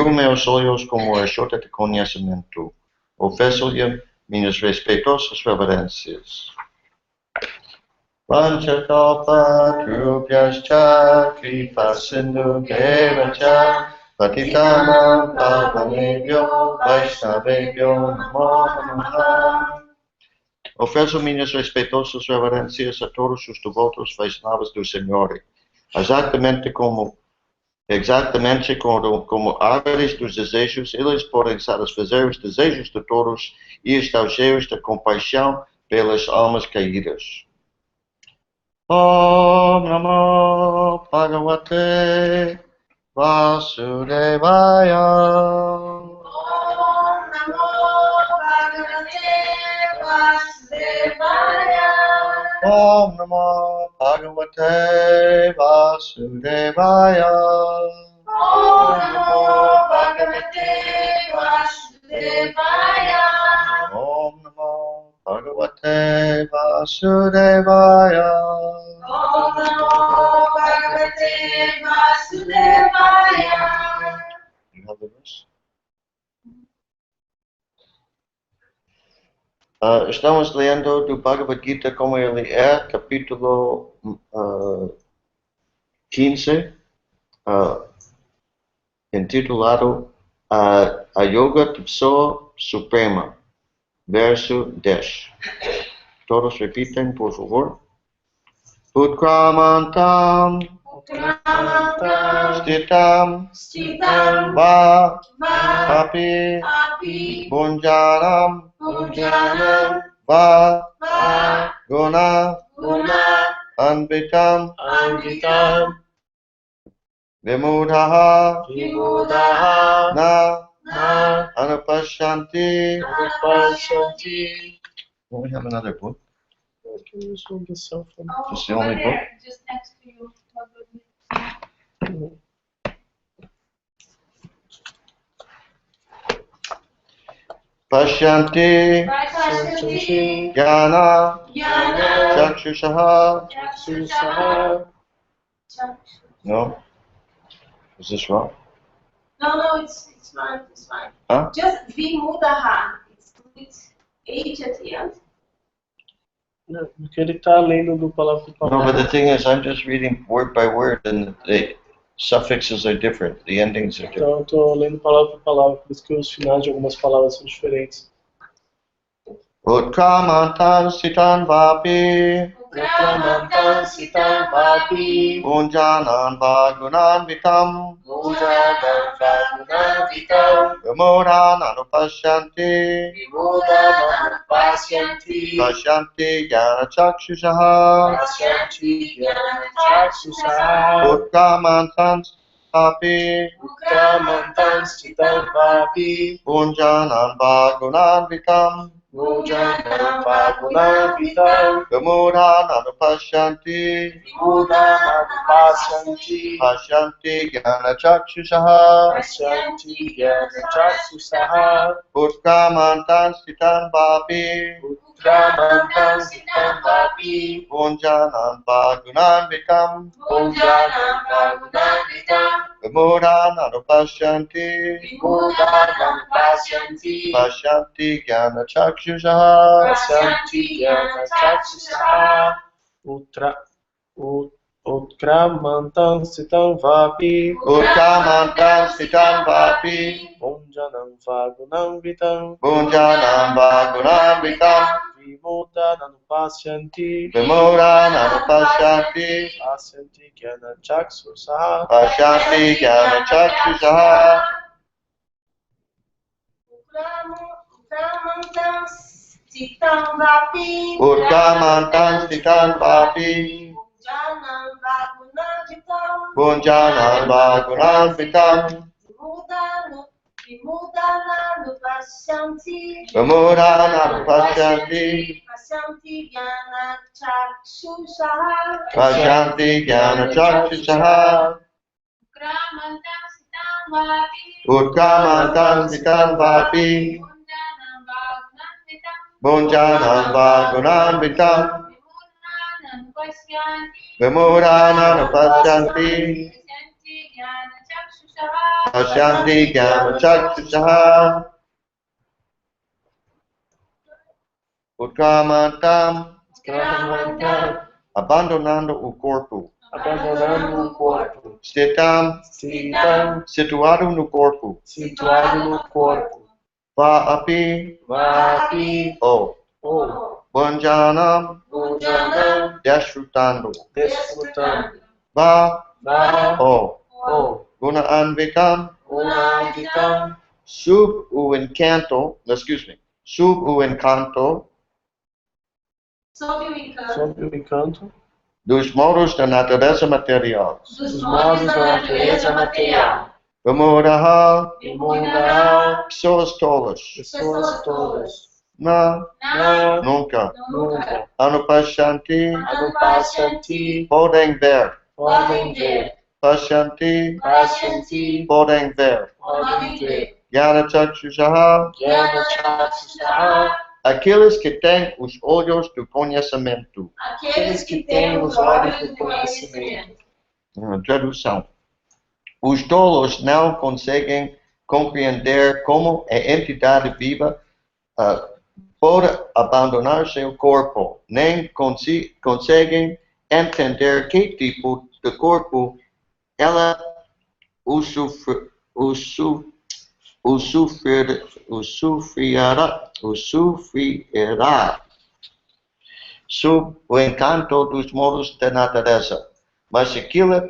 abro meus olhos como a chota de conhecimento. Ofereço-lhe minhas respeitosas reverências. Panchakalpa Trupyascha Kripa Sindhu Devacha Patitanam Pavanebhyo Vaishnavebhyo Namo Namaha. Ofereço minhas respeitosas reverências a todos os devotos Vaishnavas do Senhor, exatamente como árvores dos desejos, eles podem satisfazer os desejos de todos e estão cheios de compaixão pelas almas caídas. Om Namo Bhagavate Vasudevaya. Om Namo Bhagavate Vasudevaya. Om Namo Bhagavate Vasudevaya. Om Namo Bhagavate Vasudevaya. Om Namo Bhagavate Vasudevaya. Om Namo Bhagavate Vasudevaya. You have the verse? Estamos lendo do Bhagavad Gita como ele é, capítulo 15, intitulado A Yoga de Pessoa Suprema, verso 10. Todos repitem, por favor. Utkramantam Stitam Va Api Bunjanam Va Guna Anvitam Vimudhaha Na Anupashyanti. Don't we have another book? Just the only book? Just next to you. Pashyanti Jnana Chakshushaha. No? Is this wrong? No, it's fine. Huh? Just Vimudaha. It's with H at the end. Não, porque ele está lendo do palavra por No, palavra. but the thing is, I'm just reading word by word, and the suffixes are different. The endings are different. Então eu estou lendo palavra por palavra, por isso que os finais de algumas palavras são diferentes. Utkramantam Sitan Vapi Utkramantam Sitam Vapi Punjanan Vagunanvitam Vitam Vimudan Anupashyanti Vimudanam Pasyanti Pashyanti Jnana Chakshushaha. Pasyanti Jnana Utkramantam Vapi Utkramantam Sitam Vapi Punjanan Vagunanvitam Vimudanam Vimudan Anupashyanti Vimudanam Pasyanti Pashyanti Jnana Chakshushaha. Pasyanti Jnana Chakshushaha Utkramantam Sitam Vapi Utkramantam Sitam Vapi Punjanan Vagunanvitam Vimudanam Vitam Vimudan Anupashyanti Vimudanam Pasyanti Pashyanti Jnana Chakshushaha. Pasyanti Jnana Chakshushaha Utkramantam Sitam Vapi Utkramantam Sitam Vapi Punjanam Vagunam Vitam Punjanan Vagunanvitam Vimudanam Pasyanti Vimudan Anupashyanti Pasyanti Jnana Chakshushaha Pashyanti Jnana Chakshushaha. Utkramantam Sitam Vapi Utkramantam Sitam Vapi Punjanam Vagunam Vitam Punjanan Vagunanvitam Vimudanam Pasyanti Vimudan Anupashyanti Pasyanti Jnana Chakshushaha Pashyanti Jnana Chakshushaha. Utkramantam Sitam Vapi Utkramantam Sitam Vapi Punjanan Vagunanvitam Vimudan Anupashyanti Pashanti Gyana Chakshusha Utkramantam abandonando o corpo, abandonando o corpo, Stitam situado no corpo, Vaapi o Bunjanam desfrutando, Va o Guna Anvikam sub o encanto, Sob o encanto dos modos da natureza material. dos modos da natureza material. Vamuraha, pessoas todas, pessoas todas. Nunca. Anupashanti, podem ver. Pashanti, podem ver. Gyana Chakshusha, aqueles que têm os olhos do conhecimento. Aqueles que têm os olhos do conhecimento. Tradução. Os tolos não conseguem compreender como a entidade viva pode abandonar seu corpo, nem conseguem entender que tipo de corpo ela sofrerá sob o encanto dos modos da natureza. Mas aquele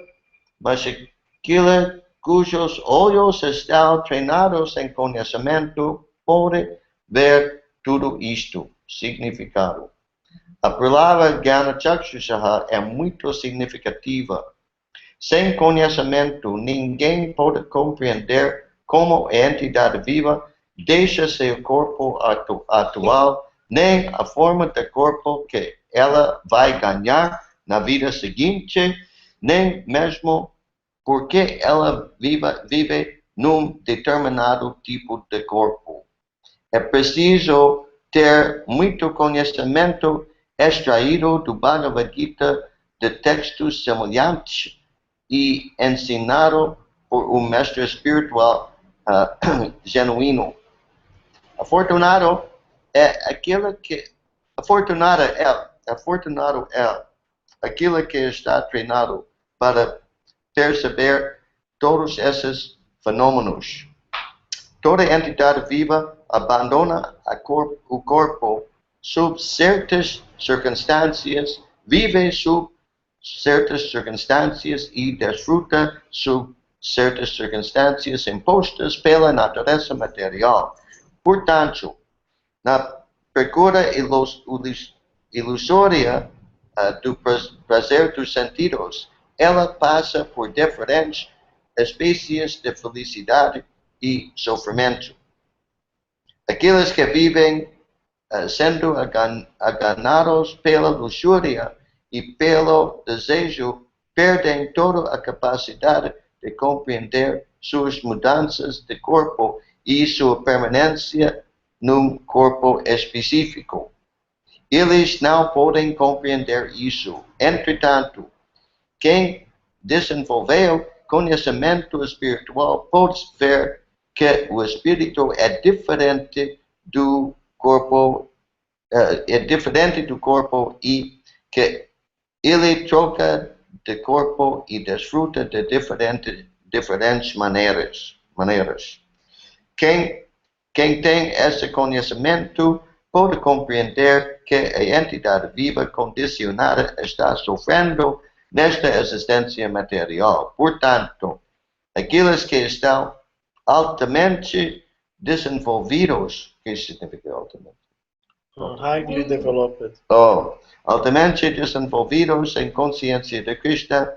cujos olhos estão treinados em conhecimento pode ver tudo isto. Significado. A palavra Gyana Chakshusha é muito significativa. Sem conhecimento, ninguém pode compreender como a entidade viva deixa seu corpo atual, nem a forma de corpo que ela vai ganhar na vida seguinte, nem mesmo porque ela vive num determinado tipo de corpo. É preciso ter muito conhecimento extraído do Bhagavad Gita de textos semelhantes e ensinado por um mestre espiritual genuíno. Afortunado é aquele que está treinado para perceber todos esses fenômenos. Toda entidade viva abandona o corpo sob certas circunstâncias, vive sob certas circunstâncias e desfruta sob certas circunstâncias impostas pela natureza material. Portanto, na procura ilusória do prazer dos sentidos, ela passa por diferentes espécies de felicidade e sofrimento. Aqueles que vivem sendo enganados pela luxúria e pelo desejo perdem toda a capacidade de compreender suas mudanças de corpo e sua permanência num corpo específico. Eles não podem compreender isso. Entretanto, quem desenvolveu conhecimento espiritual pode ver que o espírito é diferente do corpo e que ele troca de corpo e desfruta de diferentes maneiras. Quem tem esse conhecimento pode compreender que a entidade viva condicionada está sofrendo nesta existência material. Portanto, aqueles que estão altamente desenvolvidos, que significa altamente? highly developed, Altamente desenvolvidos em consciência de Krishna,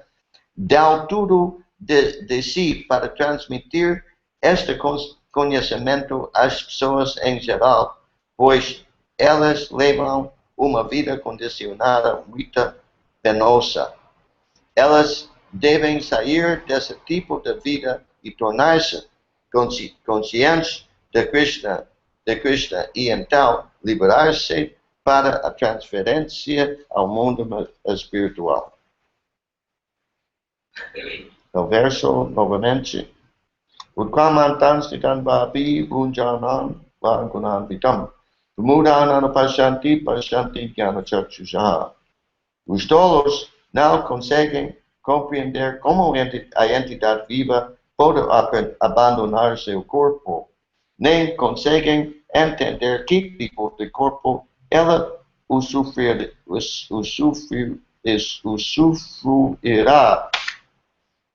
dão tudo de si para transmitir este conhecimento às pessoas em geral, pois elas levam uma vida condicionada muito penosa. Elas devem sair desse tipo de vida e tornar-se conscientes de Krishna e então liberar-se para a transferência ao mundo espiritual. O verso, novamente, Utkamantan stitan babi unjanan vangunan vitam. Mudanana pashanti pashanti jnana chakshusha. Os tolos não conseguem compreender como a entidade viva pode abandonar seu corpo, nem conseguem entender que tipo de corpo ela usufruirá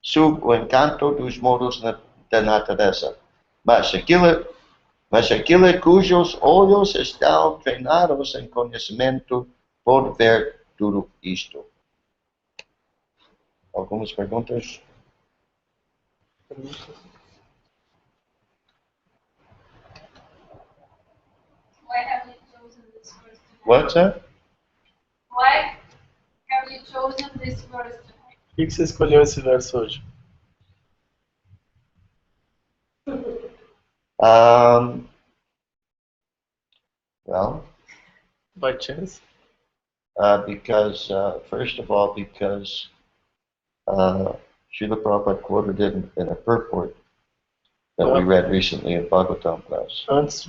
sob o encanto dos modos da natureza. Mas aquele cujos olhos estão treinados em conhecimento pode ver tudo isto. Algumas perguntas? Why have you chosen this verse tonight? What's that? Why have you chosen this verse tonight? Por que você escolheu esse verso hoje? Well, By chance? because, first of all, because Srila Prabhupada quoted it in a purport that we read recently in Bhagavatam class. Antes,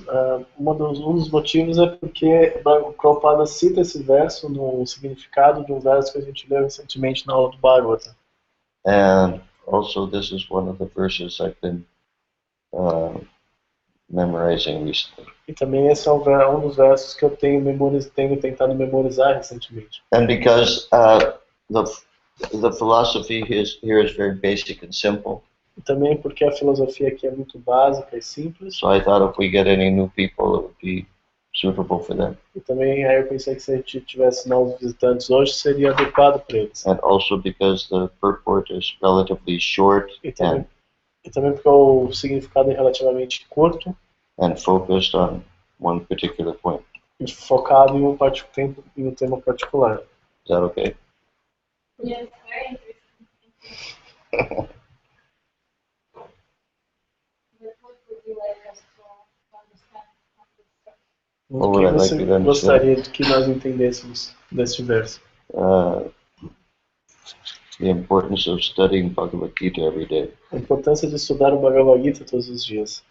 um dos motivos é porque o Prabhupada cita esse verso no significado de um verso que a gente leu recentemente na aula do Bhagavatam. And also this is one of the verses I've been memorizing recently. E também esse é um dos versos que eu tenho tentado memorizar recentemente. And because the philosophy here is very basic and simple. E também porque a filosofia aqui é muito básica e simples. So I thought if we get any new people, it would be suitable for them. E também aí eu pensei que se a gente tivesse novos visitantes hoje, seria adequado para eles. And also because the purport is relatively short E também porque o significado é relativamente curto and focused on one particular point. e focado em um tema particular. Is that okay? Yes, very interesting. But what would you like us to understand from this verse? O que você gostaria de que nós entendêssemos deste verso? The importance of studying Bhagavad Gita every day. A importância de estudar o Bhagavad Gita todos os dias.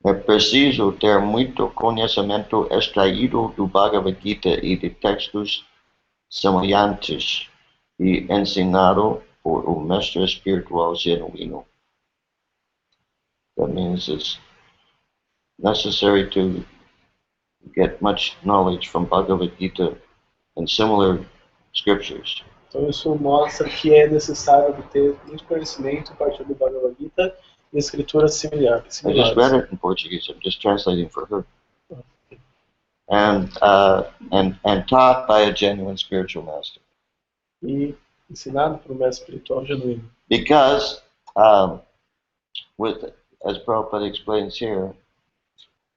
É preciso ter muito conhecimento extraído do Bhagavad Gita e de textos semelhantes e ensinado por um mestre espiritual genuíno. That means it's necessary to get much knowledge from Bhagavad Gita and similar scriptures. Então isso mostra que é necessário ter muito conhecimento a partir do Bhagavad Gita e escrituras similares. I just read it in Portuguese. I'm just translating for her. And taught by a genuine spiritual master. E ensinado por um mestre espiritual genuíno. Because, as Prabhupada explains here,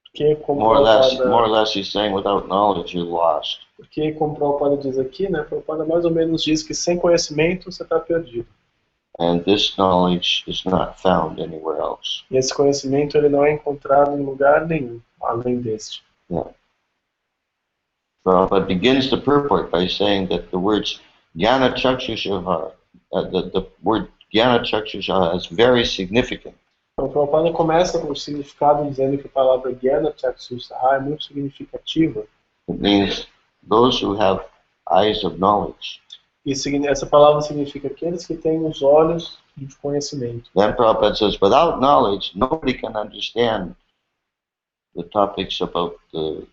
Porque como more or less he's saying without knowledge you're lost. Porque como Prabhupada diz aqui, né, Prabhupada mais ou menos diz que sem conhecimento você está perdido. And this knowledge is not found anywhere else. E esse conhecimento ele não é encontrado em lugar nenhum, além deste. Yeah. Prabhupada begins the purport by saying that the words Jnana Chakshusha, the word Jnana Chakshusha is very significant. Então, Prabhupada começa com o significado dizendo que a palavra Jnana Chakshusha é muito significativa. It means those who have eyes of knowledge. E essa palavra significa aqueles que têm os olhos de conhecimento. Then Prabhupada says, without knowledge, nobody can understand the topics about the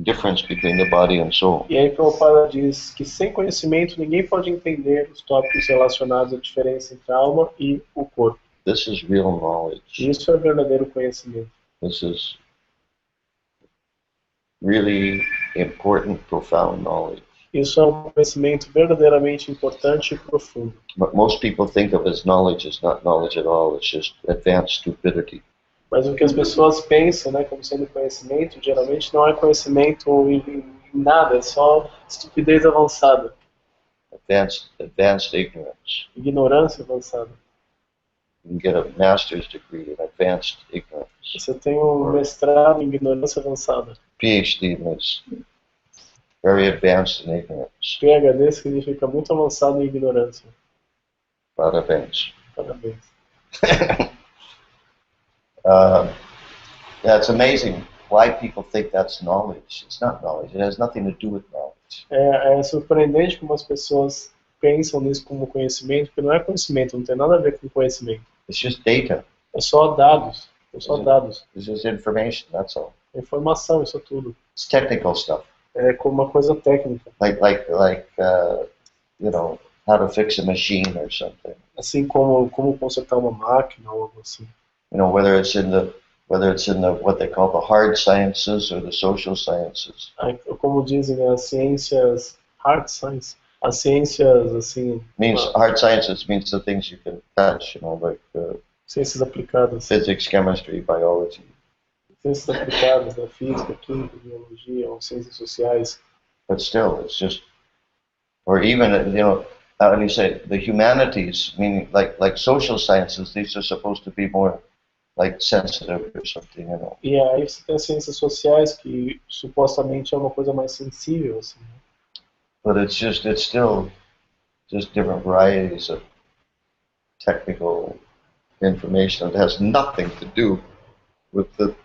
difference between the body and soul. E aí Prabhupada diz que sem conhecimento ninguém pode entender os tópicos relacionados à diferença entre a alma e o corpo. This is real knowledge. Isso é verdadeiro conhecimento. This is really important, profound knowledge. Isso é um conhecimento verdadeiramente importante e profundo. But most people think of as knowledge is not knowledge at all. It's just advanced stupidity. Mas o que as pessoas pensam, né, como sendo conhecimento, geralmente não é conhecimento em nada, é só estupidez avançada. Advanced ignorance. Ignorância avançada. You can get a master's degree in advanced ignorance. Você tem um mestrado em ignorância avançada. PhD in this. very advanced in ignorance. PhD significa muito avançado em ignorância. Parabéns. Parabéns. That's amazing why people think that's knowledge. It's not knowledge. It has nothing to do with knowledge. É surpreendente como as pessoas pensam nisso como conhecimento, porque não é conhecimento, não tem nada a ver com conhecimento. It's just data. É só dados. É só dados. It's just information, that's all. É informação, isso é tudo. It's technical stuff. É como uma coisa técnica. Like you know, how to fix a machine or something. Assim como consertar uma máquina ou algo assim. You know, whether it's in the what they call the hard sciences or the social sciences. Como dizem as ciências, hard science, as ciências assim. Hard sciences means the things you can touch, you know, like ciências aplicadas. physics, chemistry, biology. Ciências aplicadas, né? Física, química, biologia, ou ciências sociais. But still, it's just, or even, you know, how do you say, the humanities, meaning like social sciences, these are supposed to be more like sensitive or something, you know. E aí você tem as ciências sociais que supostamente é uma coisa mais sensível, assim. But it's still just different varieties of technical information that has nothing to do with the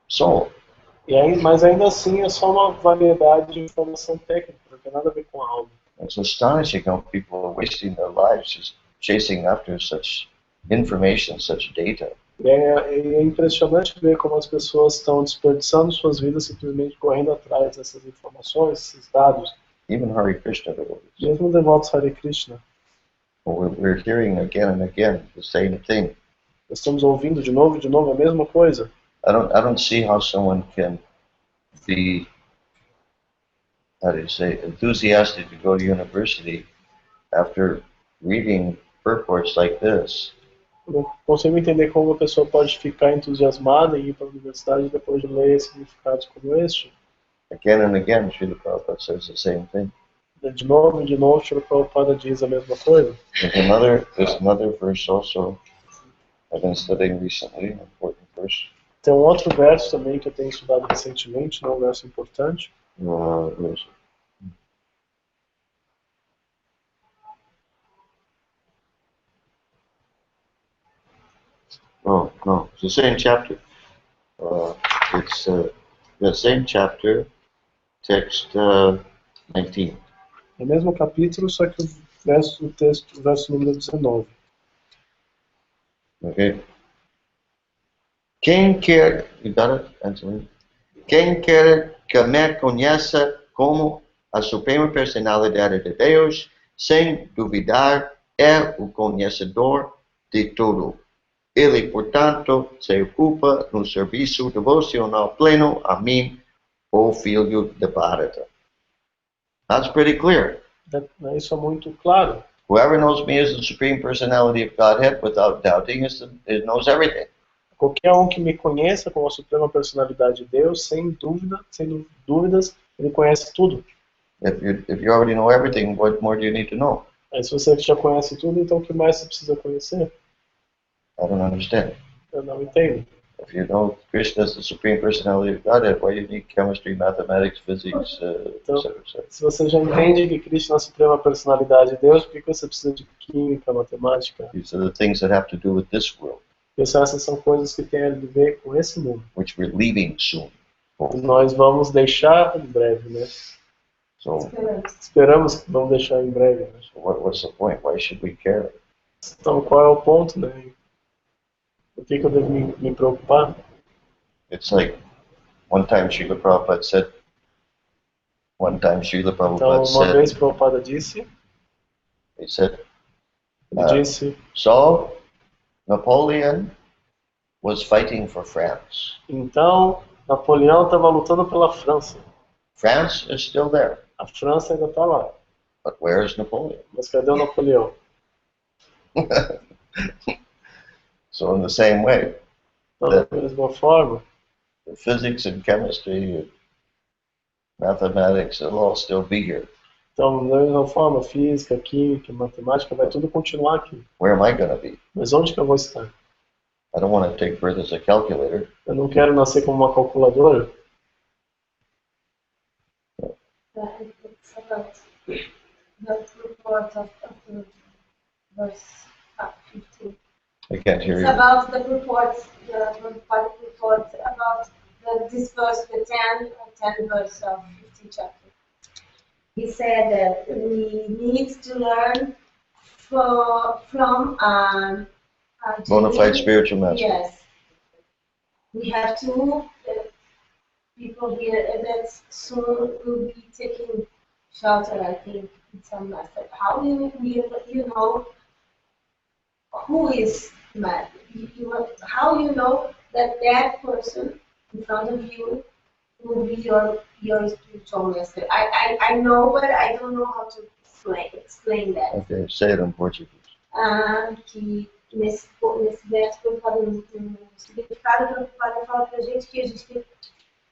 soul. E aí, mas ainda assim é só uma variedade de informação técnica, não tem nada a ver com a alma. It's astonishing how people are wasting their lives just chasing after such information, such data. É impressionante ver como as pessoas estão desperdiçando suas vidas simplesmente correndo atrás dessas informações, esses dados. Even Hare Krishna devotees. Mesmo devotos Hare Krishna. We're hearing again and again the same thing. Estamos ouvindo de novo a mesma coisa. I don't see how someone can be, how do you say, enthusiastic to go to university after reading purports like this. Não consigo entender como uma pessoa pode ficar entusiasmada e ir para a universidade depois de ler significados como este. Again and again, Srila Prabhupada says the same thing. De novo, Srila Prabhupada diz a mesma coisa. There's another verse also I've been studying recently, an important verse. Tem um outro verso também que eu tenho estudado recentemente, um verso importante. Oh, no, it's the same chapter. It's the same chapter, text 19. É o mesmo capítulo, só que o verso número 19. Okay. Quem quer, you got it, Anthony? Quem quer que me conheça como a Suprema Personalidade de Deus, sem duvidar, é o conhecedor de tudo. Ele, portanto, se ocupa no serviço devocional pleno a mim, o Filho de Bharata. That's pretty clear. Isso é muito claro. Whoever knows me as the Supreme Personality of Godhead without doubting knows everything. Qualquer um que me conheça como a Suprema Personalidade de Deus, sem dúvidas, ele conhece tudo. If you already know everything, what more do you need to know? Aí, se você já conhece tudo, então o que mais você precisa conhecer? I don't understand. Eu não entendo. If you know Krishna as the Supreme Personality of Godhead, why do you need chemistry, mathematics, physics, então, etc., etc.? Se você já entende que Krishna é a Suprema Personalidade de Deus, por que você precisa de química, matemática? These are the things that have to do with this world, Essas são coisas que têm a ver com esse mundo. which we're leaving soon. Nós vamos deixar em breve, né? So Esperamos que vamos deixar em breve. Né? what's the point? Why should we care? Então, qual é o ponto, né? Por que eu devo me preocupar? It's like one time Srila Prabhupada said, Então, uma vez Prabhupada disse, he said, ele disse, so Napoleon was fighting for France. então Napoleão estava lutando pela França. France is still there, A França ainda está lá. but where is Napoleon? Mas cadê o Napoleão? So in the same way, Então, da mesma forma, the physics and chemistry and mathematics will all still be here. então, da mesma forma, física, química, matemática, vai tudo continuar aqui. Where am I going to be? Mas onde que eu vou estar? I don't want to take birth as a calculator. Eu não quero nascer como uma calculadora. but the report of the verse 15. I can't hear It's you. about the reports, the reports about this verse, the 10 verse of 15 chapter. He said that we need to learn from Bona fide spiritual master. Yes, we have to. People here that soon will be taking shelter, I think, in some master. How do you know who is mad? How you know that person in front of you will be your spiritual master? I know, but I don't know how to explain that. Okay, say it in Portuguese. Que nesse verso eu falo no significado que eu falo pra gente que a gente tem que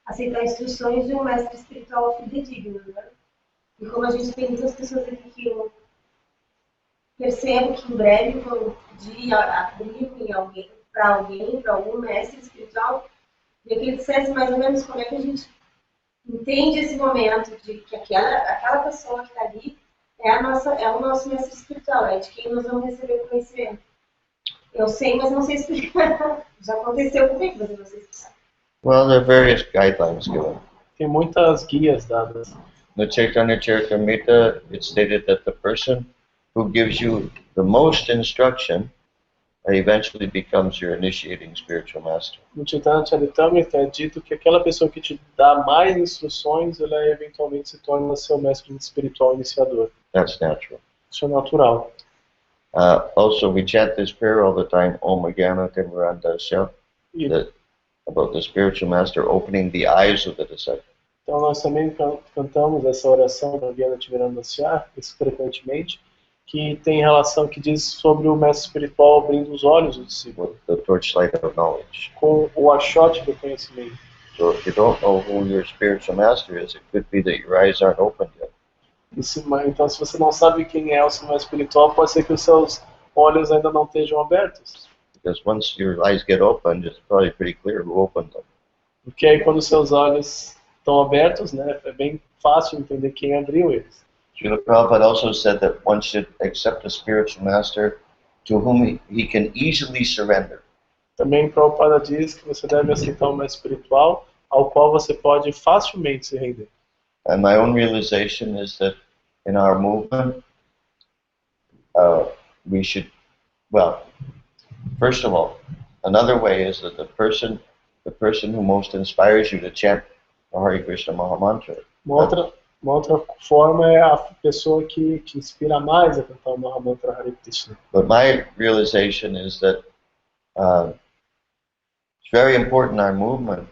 aceitar instruções de um mestre espiritual fidedigno, né? E como a gente tem muitas pessoas aqui que eu percebo que em breve vão pedir abrir para algum mestre espiritual, e que ele dissesse mais ou menos como é que a gente entende esse momento de que aquela pessoa que está ali é o nosso mestre espiritual, é de quem nós vamos receber conhecimento. Eu sei, mas não sei explicar. Já aconteceu comigo, mas eu não sei explicar. Well, there are various guidelines given. Tem muitas guias dadas. No Chaitanya Charitamrita, it's stated that the person who gives you the most instruction eventually becomes your initiating spiritual master. No Chaitanya Charitamrita é dito que aquela pessoa que te dá mais instruções, ela eventualmente se torna seu mestre espiritual iniciador. That's natural. Isso é natural. Also, we chant this prayer all the time, Om Agana Timurandasya, about the spiritual master opening the eyes of the disciple. Então nós também cantamos essa oração da Gyana Timirandasya, frequentemente, que tem relação, que diz sobre o mestre espiritual abrindo os olhos do discípulo. With the torchlight of knowledge. Com o achote do conhecimento. So if you don't know who your spiritual master is, it could be that your eyes aren't open yet. Então, se você não sabe quem é o seu mestre espiritual, pode ser que os seus olhos ainda não estejam abertos. Because once your eyes get opened, it's probably pretty clear who opened them. Porque aí quando os seus olhos estão abertos, né, é bem fácil entender quem abriu eles. Srila Prabhupada also said that one should accept a spiritual master to whom he can easily surrender. Também Prabhupada diz que você deve aceitar um mestre espiritual ao qual você pode facilmente se render. And my own realization is that in our movement, we should, well, first of all, another way is that the person who most inspires you to chant the Hare Krishna Mahamantra. Uma outra forma é a pessoa que te inspira mais a cantar o Mahamantra Hare Krishna. But my realization is that it's very important in our movement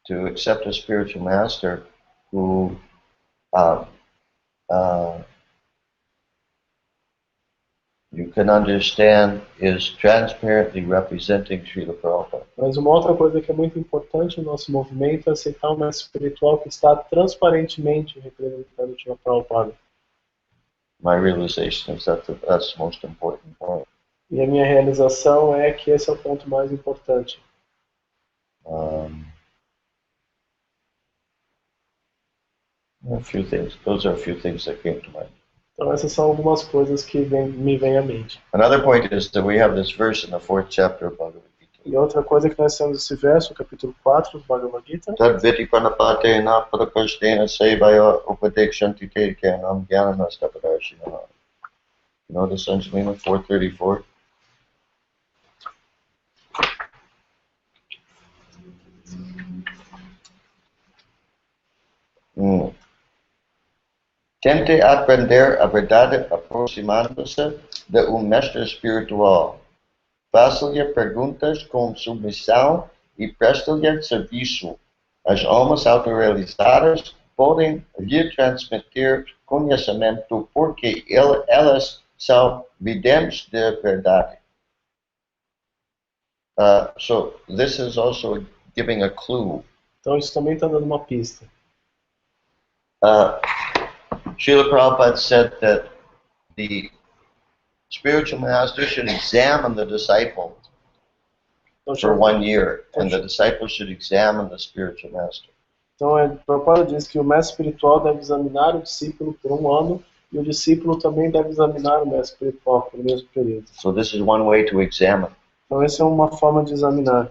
to accept a spiritual master who you can understand is transparently representing Srila Prabhupada. Mas uma outra coisa que é muito importante no nosso movimento é aceitar um mestre espiritual que está transparentemente representando Srila Prabhupada. My realization is that that's the most important point. E a minha realização é que esse é o ponto mais importante. A few things. Those are a few things that came to mind. Então essas são algumas coisas que me vêm à mente. Another point is that we have this verse in the 4th chapter of Bhagavad Gita. E outra coisa que nós temos esse verso, capítulo 4 do Bhagavad Gita. Tadviti panapatena prakashtena sevaya upadekshanti te kyanam jnanastapadarshinah. You know this, Angelina? 434. Tente aprender a verdade aproximando-se de mestre espiritual. Faça-lhe perguntas com submissão e preste-lhe serviço. As almas autorrealizadas podem lhe transmitir conhecimento porque elas são videntes de verdade. So this is also giving a clue. Então isso também está dando uma pista. Srila Prabhupada said that the spiritual master should examine the disciple for 1 year, and the disciple should examine the spiritual master. Então, Prabhupada diz que o mestre espiritual deve examinar o discípulo por 1 ano e o discípulo também deve examinar o mestre espiritual por o mesmo período. So this is one way to examine. Então, essa é uma forma de examinar.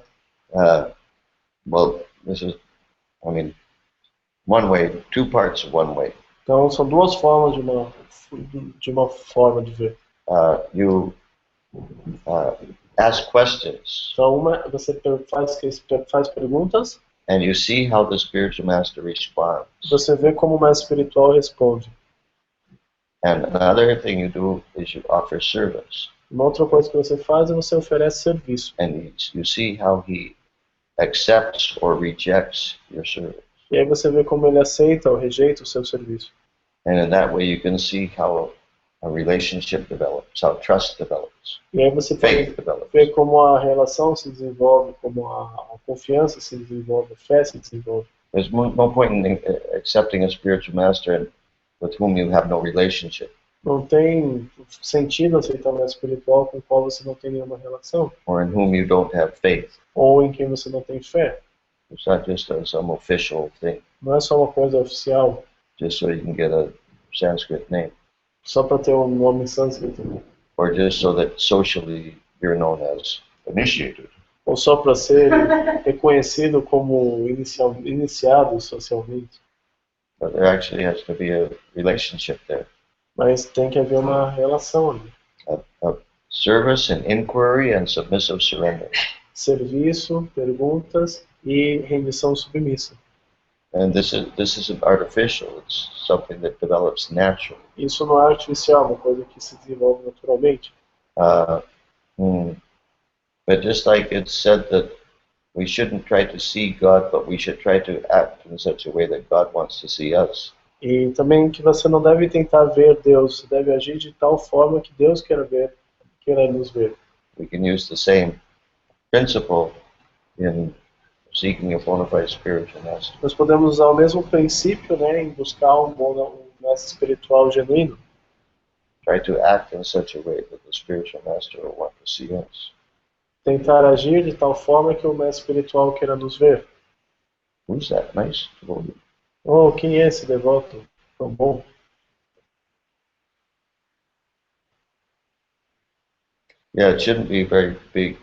Well, this is, one way, two parts of one way. Então, são duas formas de uma forma de ver. You ask questions. Então, você faz perguntas. And you see how the spiritual master responds. Você vê como o mestre espiritual responde. And another thing you do is you offer service. Uma outra coisa que você faz é você oferece serviço. And you see how he accepts or rejects your service. E aí você vê como ele aceita ou rejeita o seu serviço. And in that way you can see how a relationship develops, how trust develops, e aí você faith pode develops. ver como a relação se desenvolve, como a confiança se desenvolve, a fé se desenvolve. There's no point in accepting a spiritual master with whom you have no relationship. Não tem sentido aceitar um mestre espiritual com o qual você não tem nenhuma relação. Or in whom you don't have faith. Ou em quem você não tem fé. It's not just some official thing. Não é só uma coisa oficial. Just so you can get a Sanskrit name. Só para ter um nome sânscrito. Or just so that socially you're known as initiated. Ou só para ser reconhecido como iniciado socialmente. But there actually has to be a relationship there. Mas tem que haver uma relação ali. A service and inquiry and submissive surrender. Serviço, perguntas e rendição submissa. And this isn't artificial. It's something that develops naturally. Isso não é artificial, uma coisa que se desenvolve naturalmente. But just like it's said that we shouldn't try to see God, but we should try to act in such a way that God wants to see us. E também que você não deve tentar ver Deus, você deve agir de tal forma que Deus queira nos ver. We can use the same principle in seeking a bona fide spiritual master. Nós podemos usar o mesmo princípio, né, em buscar um mestre espiritual genuíno. Try to act in such a way that the spiritual master will want to see us. Tentar agir de tal forma que o mestre espiritual queira nos ver. Who's that? Nice. Oh, quem é esse devoto tão bom? Yeah, it shouldn't be a very big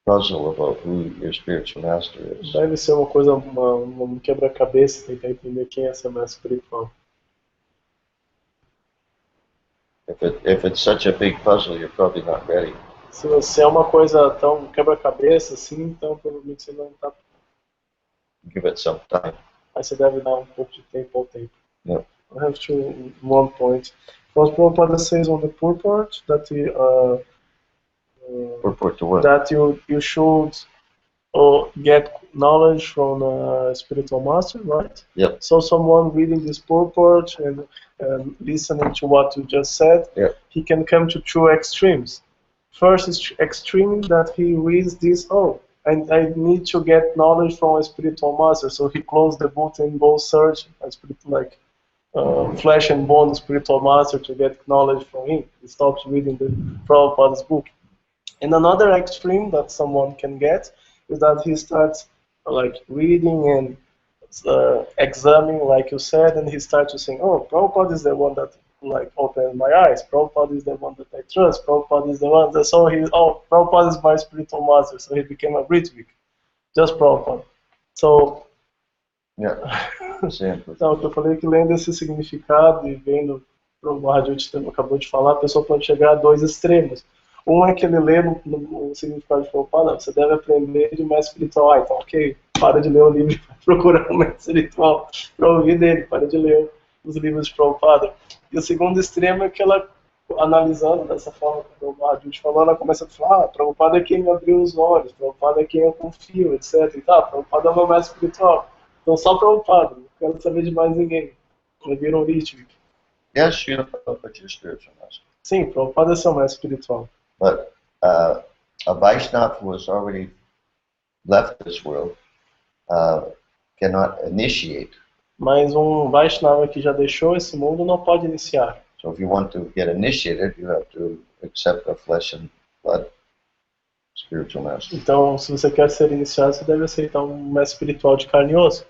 puzzle about who your spiritual master is. Deve ser uma coisa, um quebra-cabeça tentar entender quem é esse mestre espiritual. If it's such a big puzzle, you're probably not ready. Se é uma coisa tão quebra-cabeça assim, então provavelmente você não está. Give it some time. Aí você deve dar um pouco de tempo ao tempo. Yeah. I have to one point. Because Prabhupada says on the purport that Purport to what? that you should get knowledge from a spiritual master, right? Yep. So someone reading this purport and listening to what you just said, Yep. he can come to two extremes. First is extreme that he reads this, and I need to get knowledge from a spiritual master. So he closed the book and goes search a spiritual, flesh and bone spiritual master to get knowledge from him. He stops reading the Prabhupada's book. And another extreme that someone can get is that he starts reading and examining, like you said, and he starts to think, Prabhupada is the one that opened my eyes. Prabhupada is the one that I trust. Prabhupada is the one that Prabhupada is my spiritual master. So he became a Ritvik. Just Prabhupada. So, Yeah. então, eu falei que lendo esse significado e vendo o Mahajut acabou de falar, a pessoa pode chegar a dois extremos. Um é que ele lê no significado de Prabhupada, você deve aprender de mestre espiritual. Então, ok, para de ler o livro e vai procurar um mestre espiritual para ouvir dele, para de ler os livros de Prabhupada. E o segundo extremo é que ela, analisando dessa forma que o Mahajut falou, ela começa a falar, Prabhupada é quem me abriu os olhos, Prabhupada é quem eu confio, etc. E tá, Prabhupada é meu mestre espiritual. Então só Prabhupada, não quero saber de mais ninguém. Ele vira um Ritvik. Yes, Srila Prabhupada is your spiritual master. Sim, Prabhupada é seu mestre espiritual. But a Vaishnava who has already left this world cannot initiate. Mas Vaishnava que já deixou esse mundo não pode iniciar. So if you want to get initiated, you have to accept a flesh and blood spiritual master. Então, se você quer ser iniciado, você deve aceitar um mestre espiritual de carne e osso.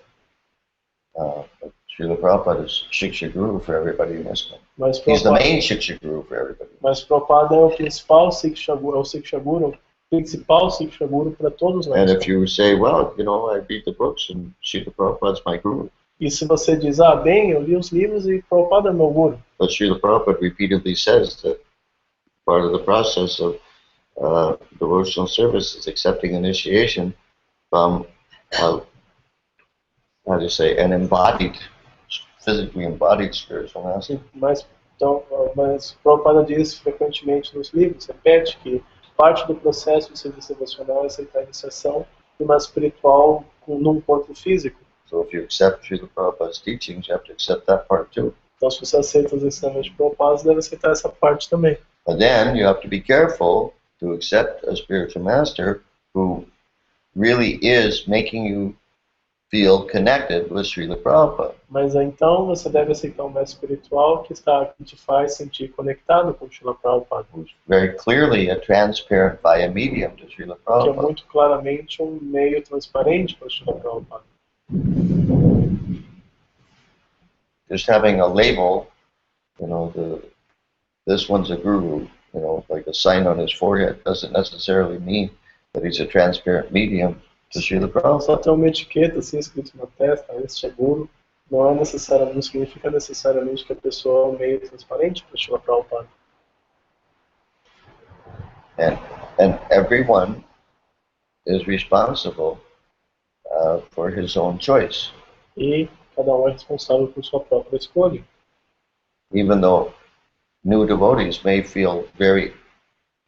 Srila Prabhupada is Shiksha Guru for everybody in ISKCON. Mas He's the Prabhupada, main Shiksha Guru for everybody. mas Prabhupada é o principal Siksha Guru, é o Siksha Guru, principal Siksha Guru para todos nós. And if you say, well, you know, I read the books and Srila Prabhupada's my guru. E se você diz, ah, bem, eu li os livros e Prabhupada é meu guru. But Srila Prabhupada repeatedly says that part of the process of devotional service is accepting initiation from, how do you say, an embodied, physically embodied spiritual master. Mas Prabhupada diz frequentemente nos livros, repete que parte do processo de serviço devocional é aceitar a iniciação de uma espiritual num corpo físico. So if you accept Srila Prabhupada's teachings, you have to accept that part too. Então, se você aceita os ensinamentos de Prabhupada, você deve aceitar essa parte também. But then you have to be careful to accept a spiritual master who really is making you feel connected with Srila Prabhupada. Mas então você deve aceitar um mestre espiritual que te faz sentir conectado com Srila Prabhupada. Very clearly a transparent via medium to Srila Que é Prabhupada. muito claramente um meio transparente para Srila Prabhupada. Just having a label, you know, this one's a guru, you know, like a sign on his forehead, doesn't necessarily mean that he's a transparent medium to Srila Só Prabhupada. ter uma etiqueta assim escrito na testa, este é guru, não significa necessariamente que a pessoa é um meio transparente para Srila Prabhupada. And everyone is responsible for his own choice. E cada um é responsável por sua própria escolha. Even though new devotees may feel very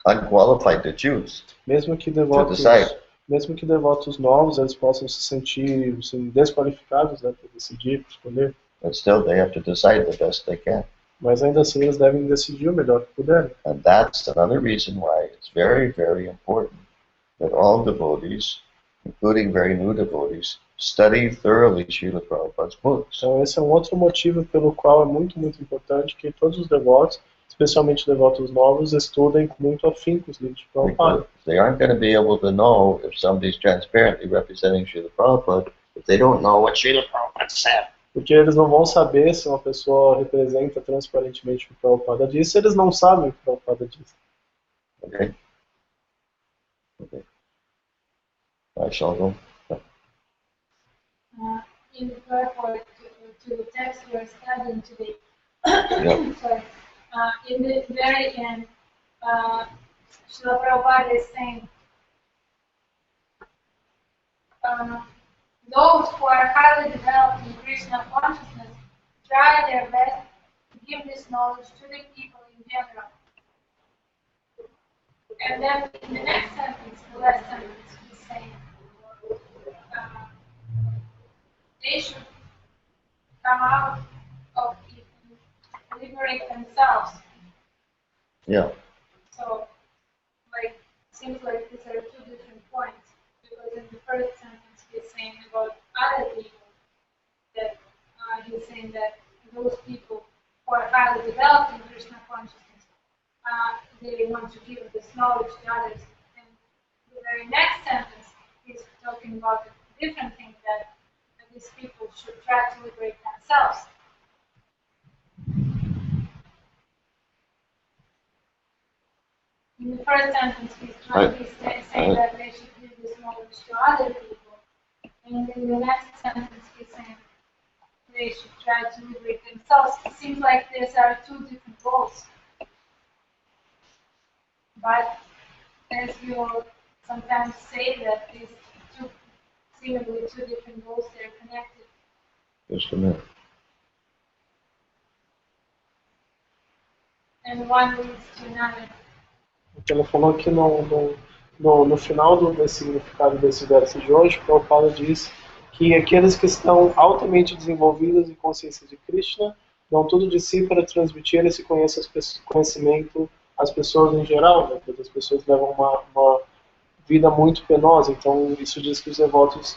unqualified to choose, Mesmo que to devotos, decide. mesmo que devotos novos eles possam se sentir assim, desqualificados, né, para decidir, para escolher, But still they have to decide the best they can. mas ainda assim eles devem decidir o melhor que puderem. And that's another reason why it's very, very important that all devotees, including very new devotees, study thoroughly Srila Prabhupada's books. Então esse é um outro motivo pelo qual é muito, muito importante que todos os devotos, especialmente devotos novos, estudem com muito afinco os livros de Prabhupada. Because they aren't going to be able to know if somebody's transparently representing Srila Prabhupada if they don't know what Srila Prabhupada said. Porque eles não vão saber se uma pessoa representa transparentemente o que o Prabhupada disse, se eles não sabem o que o Prabhupada disse. Okay? Okay. I shall go. In the purport to the text we are studying today, Yeah. sorry, in the very end, Srila Prabhupada is saying, those who are highly developed in Krishna consciousness try their best to give this knowledge to the people in general. And then in the next sentence, the last sentence, he's saying, they should come out of it and liberate themselves. Yeah. So, like, seems like these are two different points. Because in the first sentence he's saying about other people, that he's saying that those people who are highly developed in Krishna consciousness, they want to give this knowledge to others. And the very next sentence he's talking about a different thing, that these people should try to liberate themselves. In the first sentence, he's saying that they should give this knowledge to other people. And in the next sentence, he's saying they should try to liberate themselves. It seems like these are two different goals. But as you sometimes say that these two, seemingly two different goals, they're connected. Just a minute. And one leads to another. Então ele falou que no final desse significado desse verso de hoje, o Prabhupada diz que aqueles que estão altamente desenvolvidos em consciência de Krishna dão tudo de si para transmitir esse conhecimento às pessoas em geral, né? Porque as pessoas levam uma vida muito penosa, então isso diz que os devotos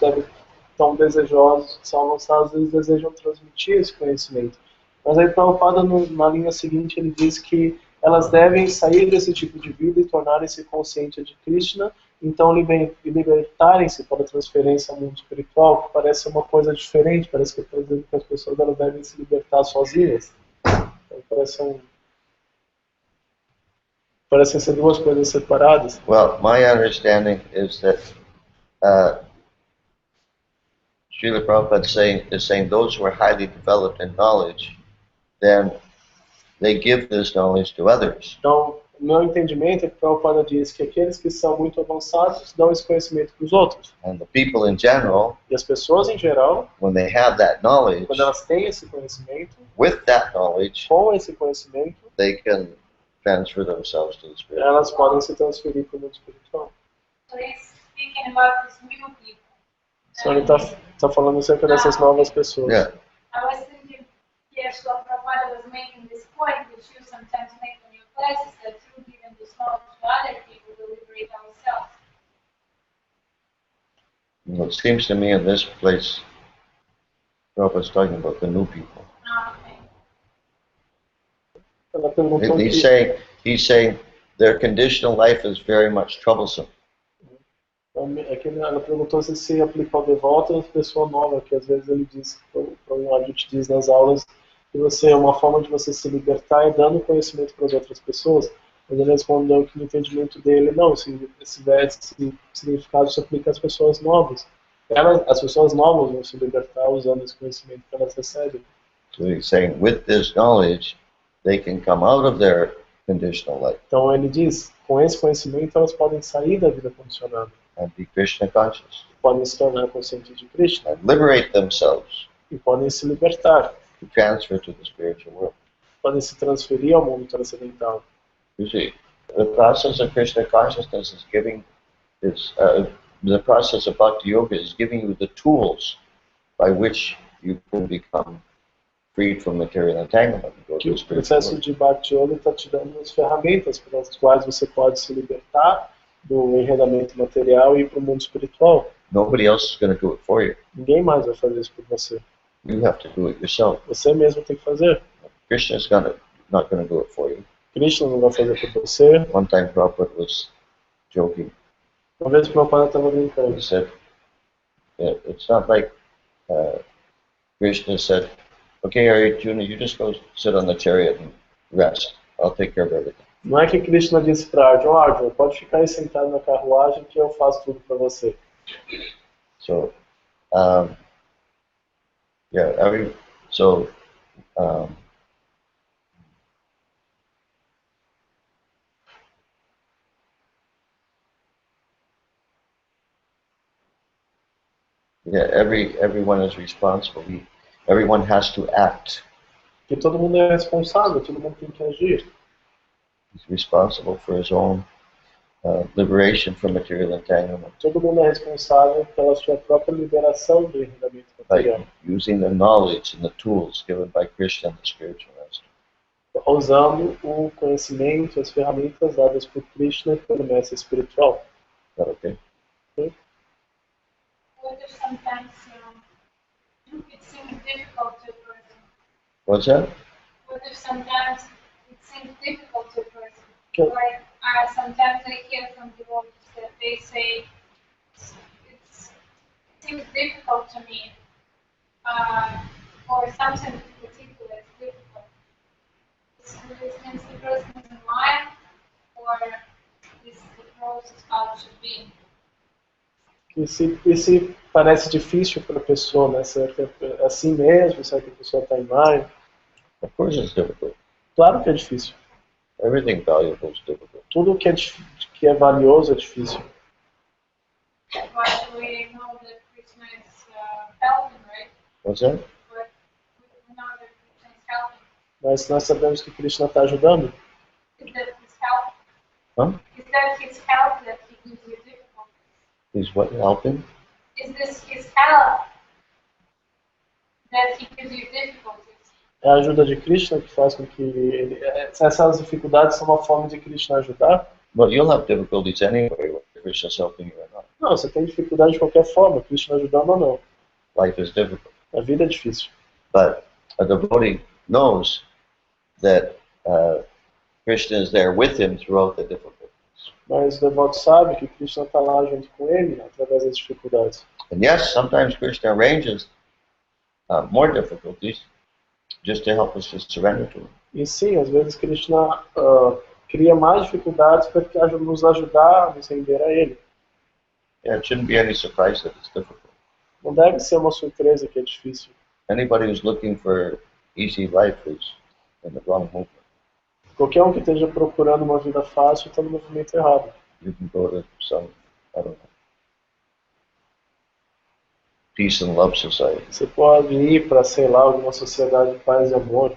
tão desejosos, são avançados, eles desejam transmitir esse conhecimento. Mas aí Prabhupada, na linha seguinte, ele diz que elas devem sair desse tipo de vida e tornarem-se conscientes de Krishna Então libertarem-se para a transferência ao mundo espiritual, que parece uma coisa diferente, parece que está dizendo que as pessoas elas devem se libertar sozinhas. Então, parecem ser duas coisas separadas. Well, my understanding is that Srila Prabhupada is saying those who are highly developed in knowledge, then they give this knowledge to others. Então, o meu entendimento é que Prabhupada diz que aqueles que são muito avançados dão esse conhecimento para os outros. And the people in general, E as pessoas em geral, when they have that knowledge, quando elas têm esse conhecimento, with that knowledge, com esse conhecimento, they can transfer themselves to the spirit. elas podem se transferir para o mundo espiritual. So he's speaking about these new people. Então ele está falando sempre dessas novas pessoas. Yeah. I was thinking, yes, what Prabhupada was making this point, which you sometimes make on your classes, that through giving this knowledge to other people, we liberate ourselves. Well, it seems to me in this place, Prabhupada's talking about the new people. Okay. Ela perguntou He's saying their conditional life is very much troublesome. ela perguntou se aplica ao devoto ou à pessoa nova, que às vezes ele diz, a gente diz nas aulas, que uma forma de você se libertar é dando conhecimento para as outras pessoas. Mas ele respondeu que no entendimento dele, não, esse significado se aplica às pessoas novas. As pessoas novas vão se libertar usando esse conhecimento que elas recebem. So he's saying with this knowledge, they can come out of their conditional life. Então ele diz, com esse conhecimento elas podem sair da vida condicionada. And be Krishna conscious. Podem se tornar conscientes de Krishna. And liberate themselves. E podem se libertar. To transfer to the spiritual world. Podem se transferir ao mundo transcendental. You see, the process of Krishna consciousness is the process of Bhakti Yoga is giving you the tools by which you can become freed from material entanglement. Que o processo de Bhakti Yoga está te dando as ferramentas pelas quais você pode se libertar do enredamento material e ir para o mundo espiritual. Nobody else is going to do it for you. Ninguém mais vai fazer isso por você. You have to do it yourself. Você mesmo tem que fazer. Krishna is not going to do it for you. Krishna não vai fazer por você. One time Prabhupada was joking. Uma vez o Prabhupada estava brincando. He said, it's not like Krishna said, okay, Arjuna, you just go sit on the chariot and rest. I'll take care of everything. Não é que Krishna disse para Arjuna, pode ficar aí sentado na carruagem que eu faço tudo para você. So, everyone is responsible. Everyone has to act. Que todo mundo é responsável, todo mundo tem que agir. He's responsible for his own liberation from material entanglement. Todo mundo é responsável pela sua própria liberação do enredamento material. By using the knowledge and the tools given by Krishna and the spiritual master. Usando o conhecimento, as ferramentas dadas por Krishna e pelo mestre espiritual. Is that okay? What if sometimes it seems difficult to a person? What's that? What if sometimes it seems difficult to a person? Okay. Like sometimes I hear from devotees that they say it seems difficult to me, or something in particular is difficult. This means the person is in line, or is the process how it should be? E se parece difícil para a pessoa, né? Será que é assim mesmo? Será que a pessoa está em line? Of course it's difficult. Claro que é difícil. Everything valuable is difficult. Tudo que é valioso é difícil. But we know that Krishna is helping, right? What's that? But we know that Krishna is helping. Mas nós sabemos que Krishna está ajudando. Is that his help? Huh? Is that his help that he gives you difficulties? He's what, helping? Is this his help that he gives you difficulties? É a ajuda de Krishna que faz com que essas dificuldades são uma forma de Krishna ajudar. Well, you'll have difficulties anyway, whether Krishna's helping you or not. Não, você tem dificuldade de qualquer forma, Krishna ajudando ou não. Life is difficult. A vida é difícil. But a devotee knows that Krishna is there with him throughout the difficulties. Mas o devoto sabe que Krishna está lá junto com ele através das dificuldades. And yes, sometimes Krishna arranges more difficulties just to help us to surrender to him. E sim, às vezes Krishna cria mais dificuldades para nos ajudar a nos render a ele. Yeah, it shouldn't be any surprise that it's difficult. Não deve ser uma surpresa que é difícil. Anybody who's looking for easy life is in the wrong movement. Qualquer um que esteja procurando uma vida fácil está no movimento errado. You can go to some, I don't know, peace and love society. Você pode ir para, sei lá, alguma sociedade de paz e amor.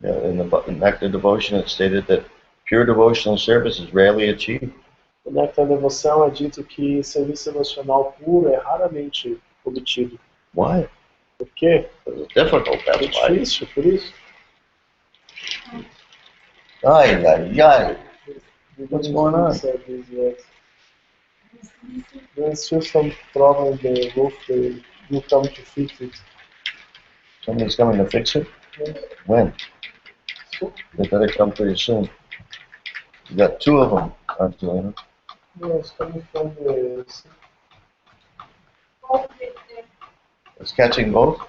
Yeah, in the Nectar Devotion, it stated that pure devotional service is rarely achieved. No Nectar da Devoção é dito que serviço devocional puro é raramente obtido. Why? Por quê? Because it's difficult, É that's why. difícil, por isso. Ay, ay, ay. What's going on? There's still some problem with the roof. They will come to fix it. Somebody's coming to fix it? Yeah. When? They better come pretty soon. You got two of them, aren't you, Lena? No, it's coming from the... It's catching both?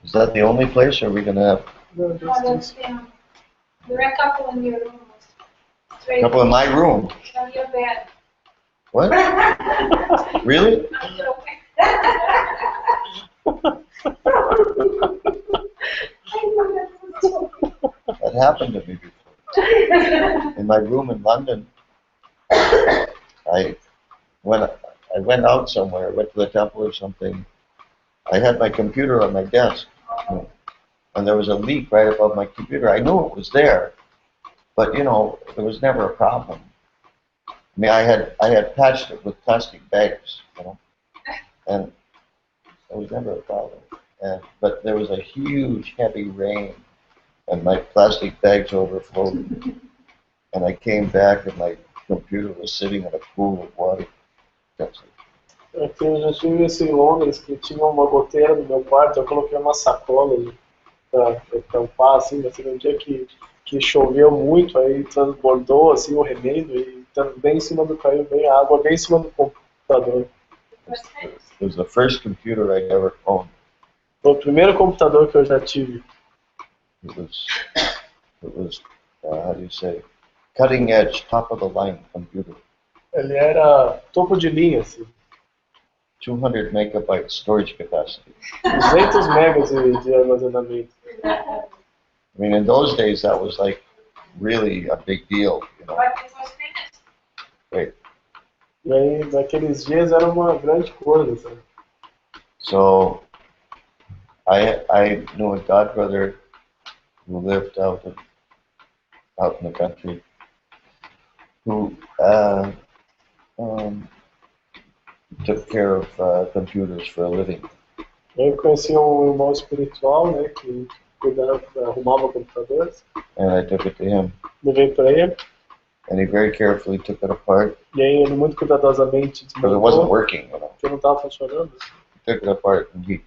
Is that the only place, or are we going to have No, just this. There are a couple in your room. a Straight couple in my room? on your bed. What? Really? On your bed. That happened to me before. In my room in London, I went out somewhere, went to the temple or something. I had my computer on my desk, and there was a leak right above my computer. I knew it was there, but you know, there was never a problem. I mean, I had patched it with plastic bags, you know, and there was never a problem. But there was a huge, heavy rain, and my plastic bags overflowed. And I came back, and my computer was sitting in a pool of water. That's it. Aqui eu já tive isso em Londres, que tinha uma goteira no meu quarto, eu coloquei uma sacola para tampar, assim, mas teve um dia que choveu muito, aí transbordou assim, o remendo, e bem em cima do caiu bem a água, bem em cima do computador. It was the first computer I ever owned. Foi o primeiro computador que eu já tive. It was how do you say, cutting edge, top of the line computer. Ele era topo de linha, assim. 200 megabyte storage capacity. 200 megas de armazenamento. I mean, in those days, that was like really a big deal, you know. Wait. E aí, naqueles dias, era uma grande coisa, sabe? So, I knew a god brother who lived out in the country, who took care of computers for a living. Eu conheci um irmão espiritual, né, que cuidava, arrumava computadores. And I took it to him. Levei para ele. And he very carefully took it apart. E aí ele muito cuidadosamente Because it wasn't working, you know. Porque não estava funcionando. He took it apart, and he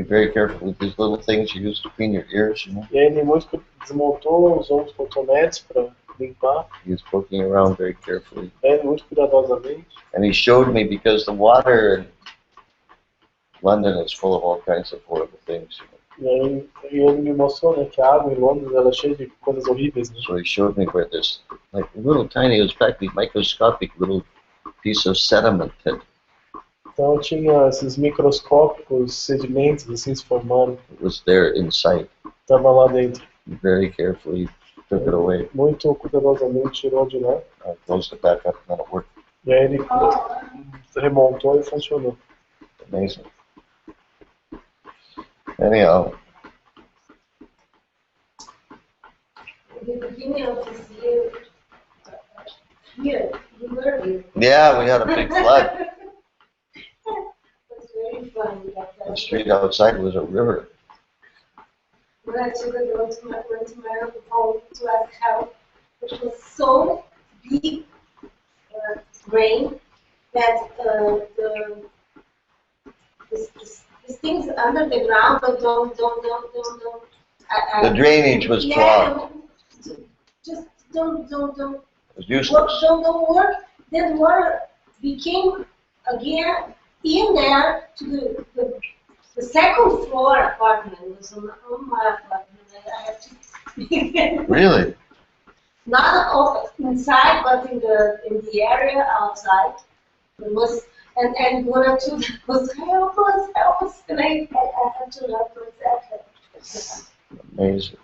very carefully, these little things you use to clean your ears, you know. E aí ele muito desmontou, usou uns cotonetes para limpar. He was poking around very carefully. Ele muito cuidadosamente. And he showed me, because the water in London is full of all kinds of horrible things, you know. E aí ele me mostrou, né, que a água em Londres ela é cheia de coisas horríveis, né? So he showed me where this, like little tiny, it was practically microscopic little piece of sediment had, Então tinha esses microscópicos sedimentos assim se formando. it was there inside. Estava lá dentro. He very carefully took it away. Muito cuidadosamente tirou de lá. I closed it back up, and then it worked. E aí ele remontou e funcionou. Amazing. Anyhow, The beginning of this year, here, you were here. yeah, we had a big flood. It was very fun. The street outside was a river. When I took a girl to my home to ask help, it was so big rain that this things under the ground, but don't. The drainage was clogged. Just don't. It was useless. Don't work. Then water became again in there to the second floor apartment. It was on my apartment. I have to. Really? Not inside, but in the area outside. It was and Goura too was help us, and I had to help her. Amazing.